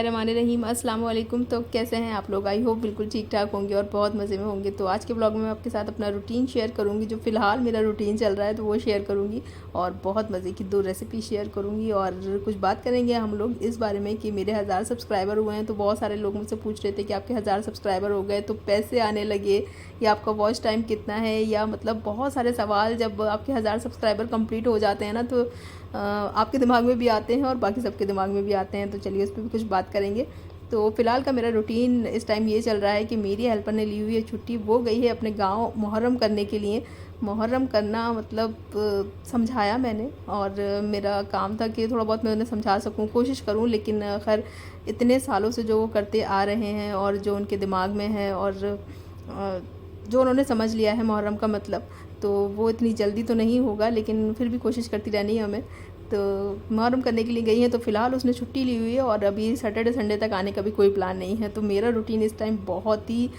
बिस्मिल्लाहिर्रहमानिर्रहीम। अस्सलाम वालेकुम। तो कैसे हैं आप लोग? आई होप बिल्कुल ठीक ठाक होंगे और बहुत मज़े में होंगे। तो आज के ब्लॉग में मैं आपके साथ अपना रूटीन शेयर करूंगी, जो फ़िलहाल मेरा रूटीन चल रहा है तो वो शेयर करूंगी और बहुत मज़े की 2 रेसिपी शेयर करूंगी। और कुछ बात करेंगे हम लोग इस बारे में कि मेरे 1000 सब्सक्राइबर हुए हैं। तो बहुत सारे लोग मुझसे पूछ रहे थे कि आपके 1000 सब्सक्राइबर हो गए तो पैसे आने लगे या आपका वॉच टाइम कितना है, या मतलब बहुत सारे सवाल जब आपके 1000 सब्सक्राइबर कंप्लीट हो जाते हैं ना तो आपके दिमाग में भी आते हैं और बाकी सबके दिमाग में भी आते हैं। तो चलिए उस पर भी कुछ बात करेंगे। तो फ़िलहाल का मेरा रूटीन इस टाइम ये चल रहा है कि मेरी हेल्पर ने ली हुई है छुट्टी, वो गई है अपने गांव मुहर्रम करने के लिए। मुहर्रम करना मतलब समझाया मैंने, और मेरा काम था कि थोड़ा बहुत मैं उन्हें समझा सकूं, कोशिश करूं। लेकिन खैर इतने सालों से जो वो करते आ रहे हैं और जो उनके दिमाग में है और जो उन्होंने समझ लिया है मुहर्रम का मतलब, तो वो इतनी जल्दी तो नहीं होगा, लेकिन फिर भी कोशिश करती रहनी है हमें। तो मुहर्रम करने के लिए गई हैं, तो फ़िलहाल उसने छुट्टी ली हुई है और अभी सैटरडे संडे तक आने का भी कोई प्लान नहीं है। तो मेरा रूटीन इस टाइम बहुत ही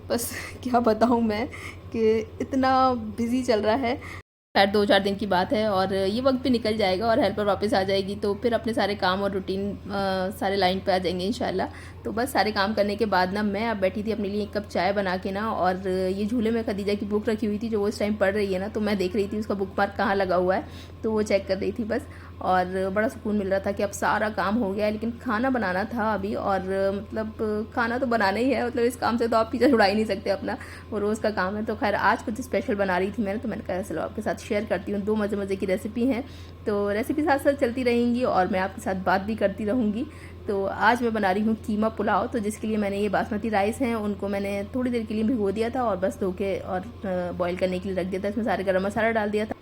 बस क्या बताऊँ मैं कि इतना बिज़ी चल रहा है। खैर 2-4 दिन की बात है और ये वक्त भी निकल जाएगा और हेल्पर वापस आ जाएगी, तो फिर अपने सारे काम और रूटीन सारे लाइन पे आ जाएंगे इंशाल्लाह। तो बस सारे काम करने के बाद ना मैं अब बैठी थी अपने लिए 1 कप चाय बना के ना, और ये झूले में खदीजा की बुक रखी हुई थी जो वो इस टाइम पढ़ रही है ना, तो मैं देख रही थी उसका बुक मार्क कहाँ लगा हुआ है, तो वो चेक कर रही थी बस। और बड़ा सुकून मिल रहा था कि अब सारा काम हो गया है, लेकिन खाना बनाना था अभी। और मतलब खाना तो बनाना ही है, मतलब इस काम से तो आप पीछा छुड़ा ही नहीं सकते अपना, वो रोज़ का काम है। तो खैर आज कुछ स्पेशल बना रही थी मैंने, तो मैंने कहा चलो आपके साथ शेयर करती हूँ। 2 मज़े मज़े की रेसिपी हैं, तो रेसिपी साथ साथ चलती रहेंगी और मैं आपके साथ बात भी करती रहूँगी। तो आज मैं बना रही हूँ कीमा पुलाव। तो जिसके लिए मैंने ये बासमती राइस हैं उनको मैंने थोड़ी देर के लिए भिगो दिया था और बस धो के और बॉईल करने के लिए रख दिया था। इसमें सारे गरम मसाला डाल दिया था।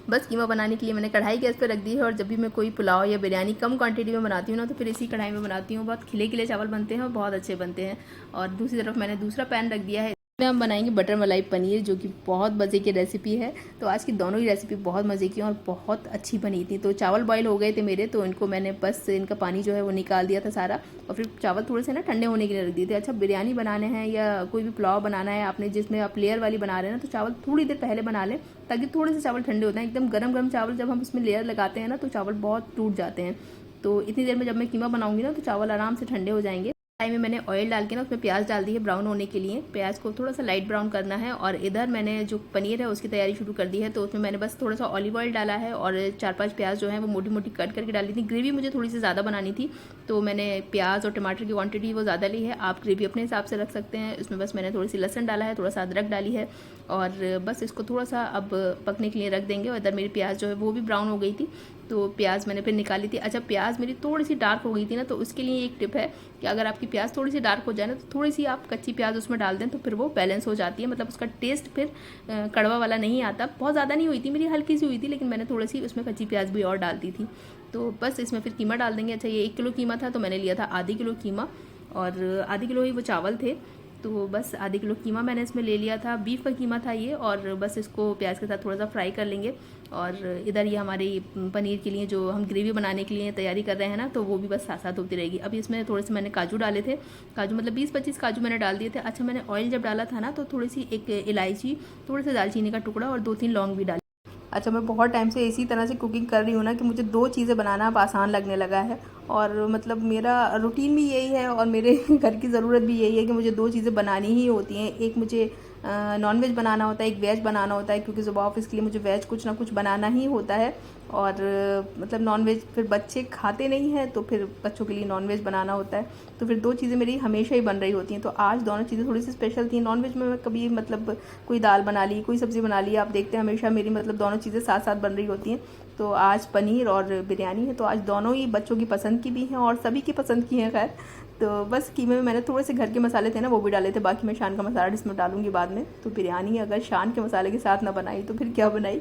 बस कीमा बनाने के लिए मैंने कढ़ाई गैस पर रख दी है, और जब भी मैं कोई पुलाव या बिरयानी कम क्वांटिटी में बनाती हूँ ना, तो फिर इसी कढ़ाई में बनाती हूँ। बहुत खिले खिले चावल बनते हैं और बहुत अच्छे बनते हैं। और दूसरी तरफ मैंने दूसरा पैन रख दिया है, इसमें हम बनाएंगे बटर मलाई पनीर, जो कि बहुत मज़े की रेसिपी है। तो आज की दोनों ही रेसिपी बहुत मज़े की और बहुत अच्छी बनी थी। तो चावल बॉईल हो गए थे मेरे, तो इनको मैंने बस इनका पानी जो है वो निकाल दिया था सारा, और फिर चावल थोड़े से ना ठंडे होने के लिए रख दिए थे। अच्छा, बिरयानी बनाने हैं या कोई भी पुलाव बनाना है आपने जिसमें आप लेयर वाली बना रहे हैं ना, तो चावल थोड़ी देर पहले बना लें ताकि थोड़े से चावल ठंडे होते हैं। एकदम गरम गरम चावल जब हम उसमें लेयर लगाते हैं ना, तो चावल बहुत टूट जाते हैं। तो इतनी देर में जब मैं कीमा बनाऊंगी ना, तो चावल आराम से ठंडे हो जाएंगे। टाइम में मैंने ऑयल डाल के ना उसमें प्याज डाल दी है ब्राउन होने के लिए। प्याज को थोड़ा सा लाइट ब्राउन करना है। और इधर मैंने जो पनीर है उसकी तैयारी शुरू कर दी है। तो उसमें मैंने बस थोड़ा सा ऑलिव ऑयल डाला है और 4-5 प्याज जो है वो मोटी मोटी कट करके डाली थी। ग्रेवी मुझे थोड़ी सी ज़्यादा बनानी थी, तो मैंने प्याज और टमाटर की क्वांटिटी वो ज़्यादा ली है। आप ग्रेवी अपने हिसाब से रख सकते हैं। इसमें बस मैंने थोड़ी सी लहसुन डाला है, थोड़ा सा अदरक डाली है, और बस इसको थोड़ा सा अब पकने के लिए रख देंगे। और इधर मेरी प्याज जो है वो भी ब्राउन हो गई थी, तो प्याज मैंने फिर निकाली थी। अच्छा, प्याज मेरी थोड़ी सी डार्क हो गई थी ना, तो उसके लिए एक टिप है कि अगर आपकी प्याज थोड़ी सी डार्क हो जाए ना, तो थोड़ी सी आप कच्ची प्याज उसमें डाल दें, तो फिर वो बैलेंस हो जाती है। मतलब उसका टेस्ट फिर कड़वा वाला नहीं आता। बहुत ज़्यादा नहीं हुई थी मेरी, हल्की सी हुई थी, लेकिन मैंने थोड़ी सी उसमें कच्ची प्याज भी और डाल दी थी। तो बस इसमें फिर कीमा डाल देंगे। अच्छा, ये 1 किलो कीमा था, तो मैंने लिया था आधी किलो कीमा, और आधी किलो ही वो चावल थे। तो बस आधी किलो कीमा मैंने इसमें ले लिया था। बीफ का कीमा था ये, और बस इसको प्याज के साथ थोड़ा सा फ्राई कर लेंगे। और इधर ये हमारी पनीर के लिए जो हम ग्रेवी बनाने के लिए तैयारी कर रहे हैं ना, तो वो भी बस साथ साथ होती रहेगी। अभी इसमें थोड़े से मैंने काजू डाले थे, काजू मतलब 20-25 काजू मैंने डाल दिए थे। अच्छा, मैंने ऑयल जब डाला था ना, तो थोड़ी सी एक इलायची, थोड़े से दालचीनी का टुकड़ा और 2-3 लौंग भी डाली। अच्छा, मैं बहुत टाइम से इसी तरह से कुकिंग कर रही हूँ ना कि मुझे 2 चीज़ें बनाना अब आसान लगने लगा है। और मतलब मेरा रूटीन भी यही है और मेरे घर की ज़रूरत भी यही है कि मुझे 2 चीज़ें बनानी ही होती हैं। एक मुझे नॉन-वेज बनाना होता है, एक वेज बनाना होता है, क्योंकि सुबह ऑफिस के लिए मुझे वेज कुछ ना कुछ बनाना ही होता है। और मतलब नॉन-वेज फिर बच्चे खाते नहीं हैं, तो फिर बच्चों के लिए नॉन-वेज बनाना होता है। तो फिर 2 चीज़ें मेरी हमेशा ही बन रही होती हैं। तो आज दोनों चीज़ें थोड़ी सी स्पेशल थी। नॉन-वेज में मैं कभी मतलब कोई दाल बना ली, कोई सब्ज़ी बना ली, आप देखते हैं हमेशा मेरी मतलब दोनों चीज़ें साथ साथ बन रही होती हैं। तो आज पनीर और बिरयानी है, तो आज दोनों ही बच्चों की पसंद की भी हैं और सभी की पसंद की हैं खैर। तो बस कीमे में मैंने थोड़े से घर के मसाले थे ना, वो भी डाले थे। बाकी मैं शान का मसाला इसमें डालूंगी बाद में। तो बिरयानी अगर शान के मसाले के साथ ना बनाई तो फिर क्या बनाई।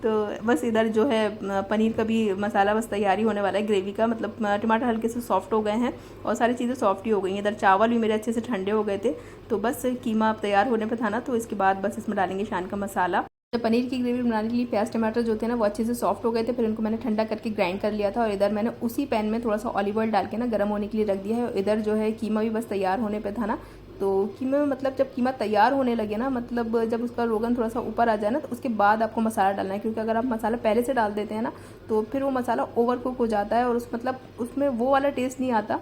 तो बस इधर जो है पनीर का भी मसाला बस तैयारी होने वाला है ग्रेवी का। मतलब टमाटर हल्के से सॉफ्ट हो गए हैं और सारी चीज़ें सॉफ्ट ही हो गई हैं। इधर चावल भी मेरे अच्छे से ठंडे हो गए थे। तो बस कीमा अब तैयार होने पर था ना, तो इसके बाद बस इसमें डालेंगे शान का मसाला। जब पनीर की ग्रेवी बनाने के लिए प्याज टमाटर जो थे ना वो अच्छे से सॉफ्ट हो गए थे, फिर इनको मैंने ठंडा करके ग्राइंड कर लिया था। और इधर मैंने उसी पैन में थोड़ा सा ऑलिव ऑयल डाल के ना गर्म होने के लिए रख दिया है। और इधर जो है कीमा भी बस तैयार होने पे था ना, तो कीमे में मतलब जब कीमा तैयार होने लगे ना, मतलब जब उसका रोगन थोड़ा सा ऊपर आ जाए ना, तो उसके बाद आपको मसाला डालना है। क्योंकि अगर आप मसाला पहले से डाल देते हैं ना, तो फिर वो मसाला ओवर कुक हो जाता है और उस मतलब उसमें वो वाला टेस्ट नहीं आता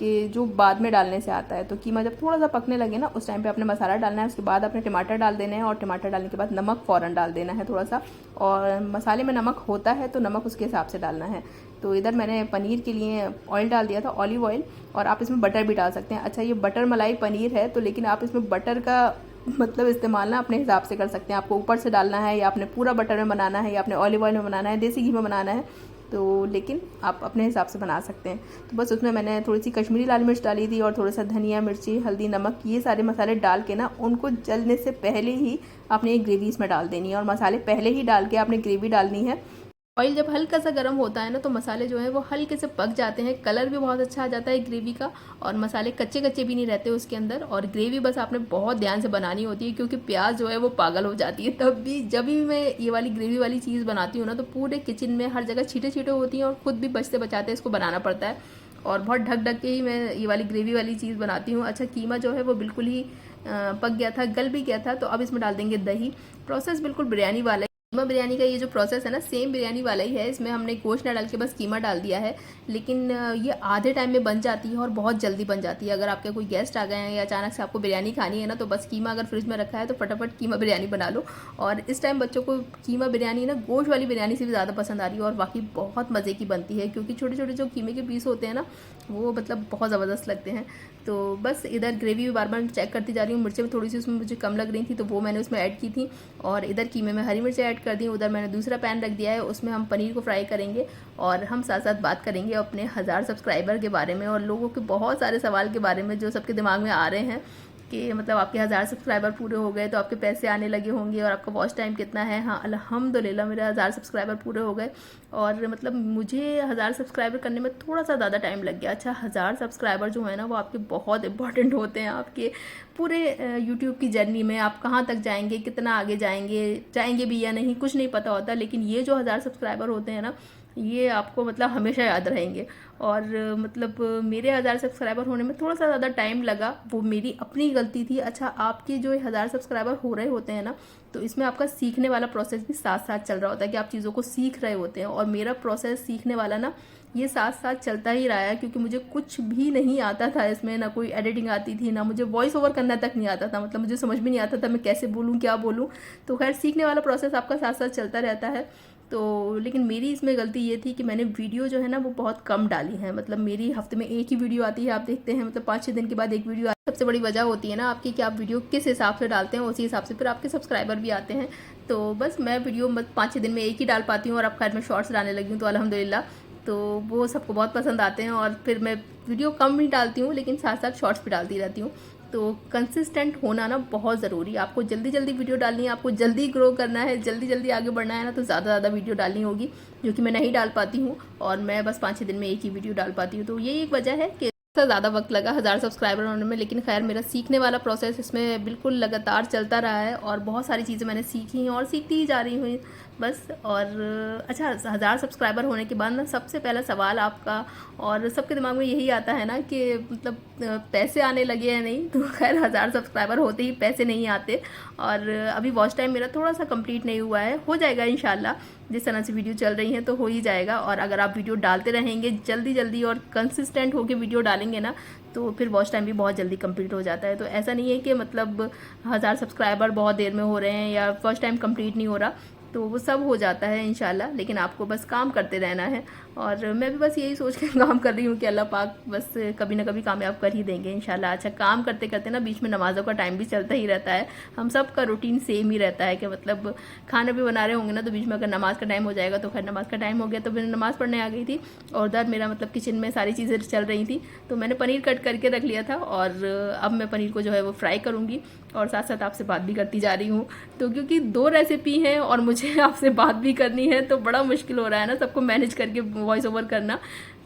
आपके जो बाद में डालने से आता है। तो कीमा जब थोड़ा सा पकने लगे ना, उस टाइम पे आपने मसाला डालना है, उसके बाद आपने टमाटर डाल देने हैं और टमाटर डालने के बाद नमक फ़ौरन डाल देना है थोड़ा सा, और मसाले में नमक होता है तो नमक उसके हिसाब से डालना है। तो इधर मैंने पनीर के लिए ऑयल डाल दिया था, ऑलिव ऑयल, और आप इसमें बटर भी डाल सकते हैं। अच्छा, ये बटर मलाई पनीर है, तो लेकिन आप इसमें बटर का मतलब इस्तेमाल ना अपने हिसाब से कर सकते हैं। आपको ऊपर से डालना है या आपने पूरा बटर में बनाना है या आपने ऑलिव ऑयल में बनाना है, देसी घी में बनाना है, तो लेकिन आप अपने हिसाब से बना सकते हैं। तो बस उसमें मैंने थोड़ी सी कश्मीरी लाल मिर्च डाली थी और थोड़ा सा धनिया, मिर्ची, हल्दी, नमक, ये सारे मसाले डाल के ना उनको जलने से पहले ही आपने ये ग्रेवी इसमें डाल देनी है, और मसाले पहले ही डाल के आपने ग्रेवी डालनी है। ऑयल जब हल्का सा गर्म होता है ना, तो मसाले जो हैं वो हल्के से पक जाते हैं, कलर भी बहुत अच्छा आ जाता है ग्रेवी का, और मसाले कच्चे कच्चे भी नहीं रहते उसके अंदर। और ग्रेवी बस आपने बहुत ध्यान से बनानी होती है, क्योंकि प्याज जो है वो पागल हो जाती है। तब भी जब भी मैं ये वाली ग्रेवी वाली चीज़ बनाती हूँ ना, तो पूरे किचन में हर जगह छींटे छींटे होती हैं और ख़ुद भी बचते बचाते इसको बनाना पड़ता है, और बहुत ढक ढक के ही मैं ये वाली ग्रेवी वाली चीज़ बनाती हूँ। अच्छा, कीमा जो है वो बिल्कुल ही पक गया था, गल भी गया था। तो अब इसमें डाल देंगे दही। प्रोसेस बिल्कुल बिरयानी वाला है। कीमा बिरयानी का ये जो प्रोसेस है ना, सेम बिरयानी वाला ही है। इसमें हमने गोश्त ना डाल के बस कीमा डाल दिया है, लेकिन ये आधे टाइम में बन जाती है और बहुत जल्दी बन जाती है। अगर आपके कोई गेस्ट आ गए हैं या अचानक से आपको बिरयानी खानी है ना, तो बस कीमा अगर फ्रिज में रखा है तो फटाफट कीमा बिरयानी बना लो। और इस टाइम बच्चों को कीमा बिरयानी ना गोश्त वाली बिरयानी से भी ज़्यादा पसंद आ रही है, और बाकी बहुत मज़े की बनती है, क्योंकि छोटे छोटे जो कीमे के पीस होते हैं ना, वो मतलब बहुत ज़बरदस्त लगते हैं। तो बस इधर ग्रेवी भी बार बार चेक करती जा रही हूँ। मिर्चें थोड़ी सी उसमें मुझे कम लग रही थी, तो वो मैंने उसमें ऐड की थी, और इधर कीमे में हरी मिर्चें ऐड कर दी। उधर मैंने दूसरा पैन रख दिया है, उसमें हम पनीर को फ्राई करेंगे, और हम साथ साथ बात करेंगे अपने 1000 सब्सक्राइबर के बारे में, और लोगों के बहुत सारे सवाल के बारे में जो सबके दिमाग में आ रहे हैं कि मतलब आपके 1000 सब्सक्राइबर पूरे हो गए तो आपके पैसे आने लगे होंगे, और आपका वॉच टाइम कितना है। हाँ, अल्हम्दुलिल्लाह मेरे 1000 सब्सक्राइबर पूरे हो गए, और मतलब मुझे 1000 सब्सक्राइबर करने में थोड़ा सा ज़्यादा टाइम लग गया। अच्छा, 1000 सब्सक्राइबर जो है ना, वो आपके बहुत इंपॉर्टेंट होते हैं आपके पूरे यूट्यूब की जर्नी में। आप कहाँ तक जाएंगे, कितना आगे जाएंगे भी या नहीं, कुछ नहीं पता होता, लेकिन ये जो 1000 सब्सक्राइबर होते हैं ना, ये आपको मतलब हमेशा याद रहेंगे। और मतलब मेरे 1000 सब्सक्राइबर होने में थोड़ा सा ज़्यादा टाइम लगा, वो मेरी अपनी गलती थी। अच्छा, आपके जो 1000 सब्सक्राइबर हो रहे होते हैं ना, तो इसमें आपका सीखने वाला प्रोसेस भी साथ साथ चल रहा होता है, कि आप चीज़ों को सीख रहे होते हैं। और मेरा प्रोसेस सीखने वाला ना, ये साथ साथ चलता ही रहा है, क्योंकि मुझे कुछ भी नहीं आता था इसमें, ना कोई एडिटिंग आती थी, ना मुझे वॉइस ओवर करना तक नहीं आता था। मतलब मुझे समझ भी नहीं आता था मैं कैसे बोलूँ, क्या बोलूँ। तो खैर, सीखने वाला प्रोसेस आपका साथ साथ चलता रहता है। तो लेकिन मेरी इसमें गलती ये थी कि मैंने वीडियो जो है ना, वो बहुत कम डाली है। मतलब मेरी हफ्ते में एक ही वीडियो आती है, आप देखते हैं, मतलब 5-6 दिन के बाद एक वीडियो आती है। सबसे बड़ी वजह होती है ना आपकी कि आप वीडियो किस हिसाब से डालते हैं, उसी हिसाब से फिर आपके सब्सक्राइबर भी आते हैं। तो बस मैं वीडियो 5-6 दिन में एक ही डाल पाती हूँ, और अब खैर मैं शॉर्ट्स डालने लगी हूँ, तो अल्हम्दुलिल्लाह तो वो सबको बहुत पसंद आते हैं। और फिर मैं वीडियो कम ही डालती हूँ, लेकिन साथ साथ शॉर्ट्स भी डालती रहती हूँ। तो कंसिस्टेंट होना ना बहुत ज़रूरी है। आपको जल्दी जल्दी वीडियो डालनी है, आपको जल्दी ग्रो करना है, जल्दी जल्दी आगे बढ़ना है ना, तो ज़्यादा वीडियो डालनी होगी, जो कि मैं नहीं डाल पाती हूँ, और मैं बस 5-6 दिन में एक ही वीडियो डाल पाती हूँ। तो यही एक वजह है कि ज़्यादा वक्त लगा 1000 सब्सक्राइबर होने में। लेकिन खैर, मेरा सीखने वाला प्रोसेस इसमें बिल्कुल लगातार चलता रहा है, और बहुत सारी चीज़ें मैंने सीखी हैं और सीखती ही जा रही हूँ बस। और अच्छा, 1000 सब्सक्राइबर होने के बाद ना, सबसे पहला सवाल आपका और सबके दिमाग में यही आता है ना कि मतलब पैसे आने लगे या नहीं। तो खैर, 1000 सब्सक्राइबर होते ही पैसे नहीं आते, और अभी वॉच टाइम मेरा थोड़ा सा कंप्लीट नहीं हुआ है, हो जाएगा इंशाल्लाह। जिस तरह से वीडियो चल रही है तो हो ही जाएगा। और अगर आप वीडियो डालते रहेंगे जल्दी जल्दी और कंसिस्टेंट होकर वीडियो डालेंगे ना, तो फिर वॉच टाइम भी बहुत जल्दी कंप्लीट हो जाता है। तो ऐसा नहीं है कि मतलब 1000 सब्सक्राइबर बहुत देर में हो रहे हैं या फर्स्ट टाइम कंप्लीट नहीं हो रहा, तो वो सब हो जाता है इंशाल्लाह। लेकिन आपको बस काम करते रहना है, और मैं भी बस यही सोच के काम कर रही हूँ कि अल्लाह पाक बस कभी ना कभी कामयाब कर ही देंगे इंशाल्लाह। अच्छा, काम करते करते ना बीच में नमाज़ों का टाइम भी चलता ही रहता है। हम सब का रूटीन सेम ही रहता है कि मतलब खाना भी बना रहे होंगे ना, तो बीच में अगर नमाज़ का टाइम हो जाएगा, तो खैर नमाज़ का टाइम हो गया तो फिर नमाज़ पढ़ने आ गई थी, और उधर मेरा मतलब किचन में सारी चीज़ें चल रही थी। तो मैंने पनीर कट करके रख लिया था, और अब मैं पनीर को जो है वो फ्राई करूँगी, और साथ साथ आपसे बात भी करती जा रही हूँ। तो क्योंकि 2 रेसिपी हैं और मुझे आपसे बात भी करनी है, तो बड़ा मुश्किल हो रहा है ना सबको मैनेज करके वॉइस ओवर करना।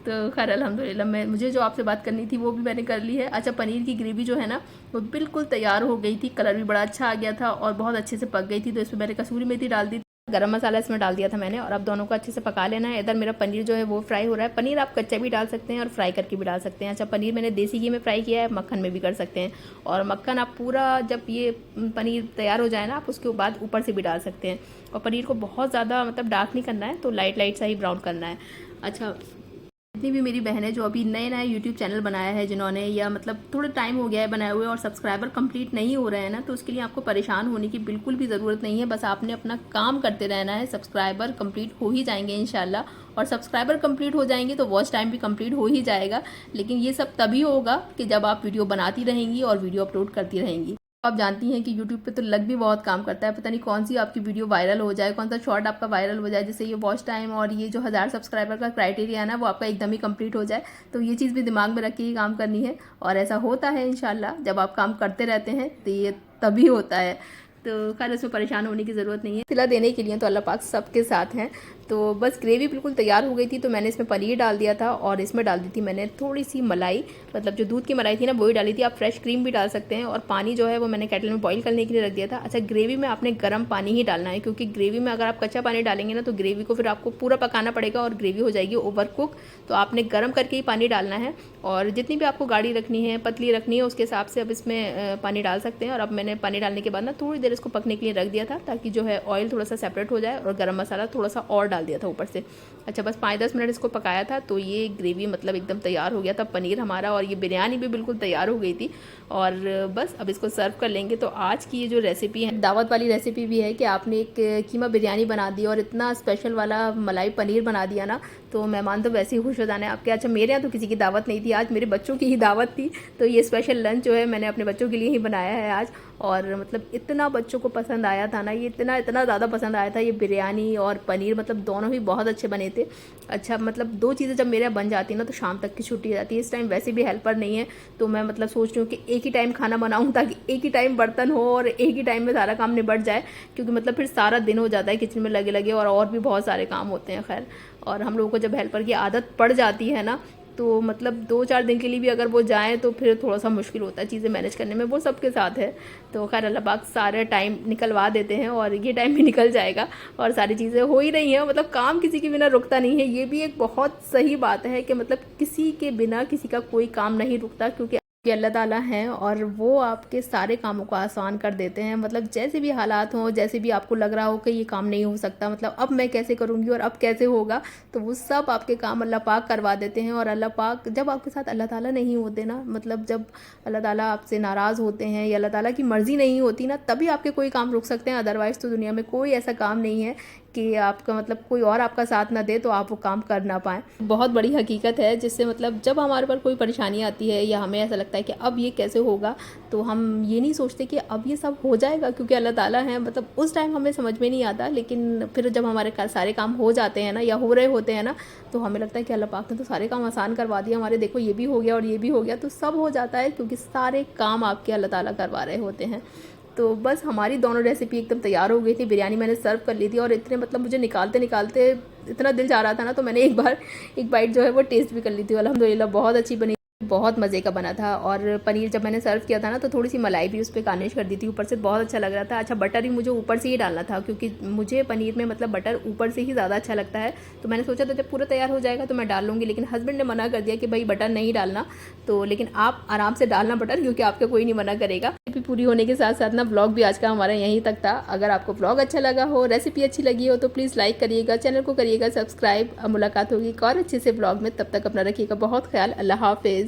तो खैर अल्हम्दुलिल्लाह, मुझे जो आपसे बात करनी थी वो भी मैंने कर ली है। अच्छा, पनीर की ग्रेवी जो है ना, वो बिल्कुल तैयार हो गई थी, कलर भी बड़ा अच्छा आ गया था और बहुत अच्छे से पक गई थी। तो इसमें मैंने कसूरी मेथी डाल दी, गरम मसाला इसमें डाल दिया था मैंने, और अब दोनों को अच्छे से पका लेना है। इधर मेरा पनीर जो है वो फ्राई हो रहा है। पनीर आप कच्चा भी डाल सकते हैं और फ्राई करके भी डाल सकते हैं। अच्छा, पनीर मैंने देसी घी में फ्राई किया है, मक्खन में भी कर सकते हैं। और मक्खन आप पूरा जब ये पनीर तैयार हो जाए ना, आप उसके बाद ऊपर से भी डाल सकते हैं। और पनीर को बहुत ज़्यादा मतलब डार्क नहीं करना है, तो लाइट सा ही ब्राउन करना है। अच्छा, जितनी भी मेरी बहन है जो अभी नए नए यूट्यूब चैनल बनाया है जिन्होंने, या मतलब थोड़ा टाइम हो गया है बनाए हुए और सब्सक्राइबर कंप्लीट नहीं हो रहे हैं ना, तो उसके लिए आपको परेशान होने की बिल्कुल भी ज़रूरत नहीं है। बस आपने अपना काम करते रहना है, सब्सक्राइबर कंप्लीट हो ही जाएंगे इंशाल्लाह। और सब्सक्राइबर कंप्लीट हो जाएंगे तो वॉच टाइम भी कंप्लीट हो ही जाएगा। लेकिन ये सब तभी होगा कि जब आप वीडियो बनाती रहेंगी और वीडियो अपलोड करती रहेंगी। आप जानती हैं कि YouTube पे तो लक भी बहुत काम करता है। पता नहीं कौन सी आपकी वीडियो वायरल हो जाए, कौन सा शॉर्ट आपका वायरल हो जाए, जिससे ये वॉच टाइम और ये जो 1000 सब्सक्राइबर का क्राइटेरिया है ना, वो आपका एकदम ही कंप्लीट हो जाए। तो ये चीज़ भी दिमाग में रख के ही काम करनी है, और ऐसा होता है इंशाल्लाह। जब आप काम करते रहते हैं तो ये तभी होता है। तो खैर इसमें परेशान होने की ज़रूरत नहीं है। सिला देने के लिए तो अल्लाह पाक सबके साथ हैं। तो बस ग्रेवी बिल्कुल तैयार हो गई थी, तो मैंने इसमें पनीर डाल दिया था और इसमें डाल दी थी मैंने थोड़ी सी मलाई, मतलब जो दूध की मलाई थी ना वही डाली थी। आप फ्रेश क्रीम भी डाल सकते हैं। और पानी जो है वो मैंने केटल में बॉईल करने के लिए रख दिया था। अच्छा, ग्रेवी में आपने गर्म पानी ही डालना है, क्योंकि ग्रेवी में अगर आप कच्चा पानी डालेंगे ना तो ग्रेवी को फिर आपको पूरा पकाना पड़ेगा और ग्रेवी हो जाएगी ओवर कुक। तो आपने गर्म करके ही पानी डालना है, और जितनी भी आपको गाढ़ी रखनी है, पतली रखनी है, उसके हिसाब से अब इसमें पानी डाल सकते हैं। और अब मैंने पानी डालने के बाद ना थोड़ी देर इसको पकने के लिए रख दिया था, ताकि जो है ऑयल थोड़ा सा सेपरेट हो जाए, और गरम मसाला थोड़ा सा और डाल दिया था ऊपर से। अच्छा, बस 5-10 मिनट इसको पकाया था, तो ये ग्रेवी मतलब एकदम तैयार हो गया था पनीर हमारा, और ये बिरयानी भी बिल्कुल तैयार हो गई थी। और बस अब इसको सर्व कर लेंगे। तो आज की ये जो रेसिपी है, दावत वाली रेसिपी भी है कि आपने एक कीमा बिरयानी बना दी और इतना स्पेशल वाला मलाई पनीर बना दिया ना, तो मेहमान तो वैसे ही खुश हो जाने आपके। अच्छा, मेरे यहाँ तो किसी की दावत नहीं थी आज, मेरे बच्चों की ही दावत थी। तो ये स्पेशल लंच जो है मैंने अपने बच्चों के लिए ही बनाया है आज। और मतलब इतना बच्चों को पसंद आया था ना, ये इतना ज़्यादा पसंद आया था, ये बिरयानी और पनीर, मतलब दोनों ही बहुत अच्छे बने थे। अच्छा, मतलब 2 चीज़ें जब मेरे यहाँ बन जाती है ना तो शाम तक की छुट्टी हो जाती है। इस टाइम वैसे भी हेल्पर नहीं है, तो मैं मतलब सोच रही हूँ कि एक ही टाइम खाना बनाऊँ, ताकि एक ही टाइम बर्तन हो और एक ही टाइम में सारा काम निबट जाए। क्योंकि मतलब फिर सारा दिन हो जाता है किचन में लगे लगे, और भी बहुत सारे काम होते हैं। खैर, और हम लोगों को जब हेल्पर की आदत पड़ जाती है ना, तो मतलब 2-4 दिन के लिए भी अगर वो जाएँ तो फिर थोड़ा सा मुश्किल होता है चीज़ें मैनेज करने में। वो सबके साथ है। तो खैर अल्लाह पाक सारे टाइम निकलवा देते हैं, और ये टाइम भी निकल जाएगा और सारी चीज़ें हो ही रही हैं। मतलब काम किसी के बिना रुकता नहीं है। ये भी एक बहुत सही बात है कि मतलब किसी के बिना किसी का कोई काम नहीं रुकता, क्योंकि अल्लाह ताला हैं और वो आपके सारे कामों को आसान कर देते हैं। मतलब जैसे भी हालात हों, जैसे भी आपको लग रहा हो कि ये काम नहीं हो सकता, मतलब अब मैं कैसे करूँगी और अब कैसे होगा, तो वो सब आपके काम अल्लाह पाक करवा देते हैं। और अल्लाह पाक जब आपके साथ अल्लाह ताला नहीं होते ना, मतलब जब अल्लाह ताला आपसे नाराज़ होते हैं या अल्लाह ताला की मर्ज़ी नहीं होती ना, तभी आपके कोई काम रुक सकते हैं। अदरवाइज़ तो दुनिया में कोई ऐसा काम नहीं है कि आपका मतलब कोई और आपका साथ ना दे तो आप वो काम कर ना पाएँ। बहुत बड़ी हकीकत है, जिससे मतलब जब हमारे पर कोई परेशानी आती है या हमें ऐसा लगता है कि अब ये कैसे होगा, तो हम ये नहीं सोचते कि अब ये सब हो जाएगा, क्योंकि अल्लाह ताला है। मतलब उस टाइम हमें समझ में नहीं आता, लेकिन फिर जब हमारे सारे काम हो जाते हैं ना, या हो रहे होते हैं ना, तो हमें लगता है कि अल्लाह पाक ने तो सारे काम आसान करवा दिया हमारे। देखो, ये भी हो गया और ये भी हो गया, तो सब हो जाता है, क्योंकि सारे काम आपके अल्लाह ताला करवा रहे होते हैं। तो बस हमारी दोनों रेसिपी एकदम तैयार हो गई थी। बिरयानी मैंने सर्व कर ली थी, और इतने मतलब मुझे निकालते निकालते इतना दिल चाह रहा था ना, तो मैंने एक बाइट जो है वो टेस्ट भी कर ली थी। अल्हम्दुलिल्लाह बहुत अच्छी बनी, बहुत मज़े का बना था। और पनीर जब मैंने सर्व किया था ना, तो थोड़ी सी मलाई भी उस पर गार्निश कर दी थी ऊपर से, बहुत अच्छा लग रहा था। अच्छा, बटर ही मुझे ऊपर से ही डालना था, क्योंकि मुझे पनीर में मतलब बटर ऊपर से ही ज़्यादा अच्छा लगता है। तो मैंने सोचा था जब पूरा तैयार हो जाएगा तो मैं डाल लूँगी, लेकिन हस्बैंड ने मना कर दिया कि भाई बटर नहीं डालना। तो लेकिन आप आराम से डालना बटर, क्योंकि आपका कोई नहीं मना करेगा। रेसिपी पूरी होने के साथ साथ ना व्लॉग भी आज का हमारा यहीं तक था। अगर आपको व्लॉग अच्छा लगा हो, रेसिपी अच्छी लगी हो, तो प्लीज़ लाइक करिएगा, चैनल को करिएगा सब्सक्राइब। मुलाकात होगी एक और अच्छे से व्लॉग में, तब तक अपना रखिएगा बहुत ख्याल। अल्लाह हाफिज़।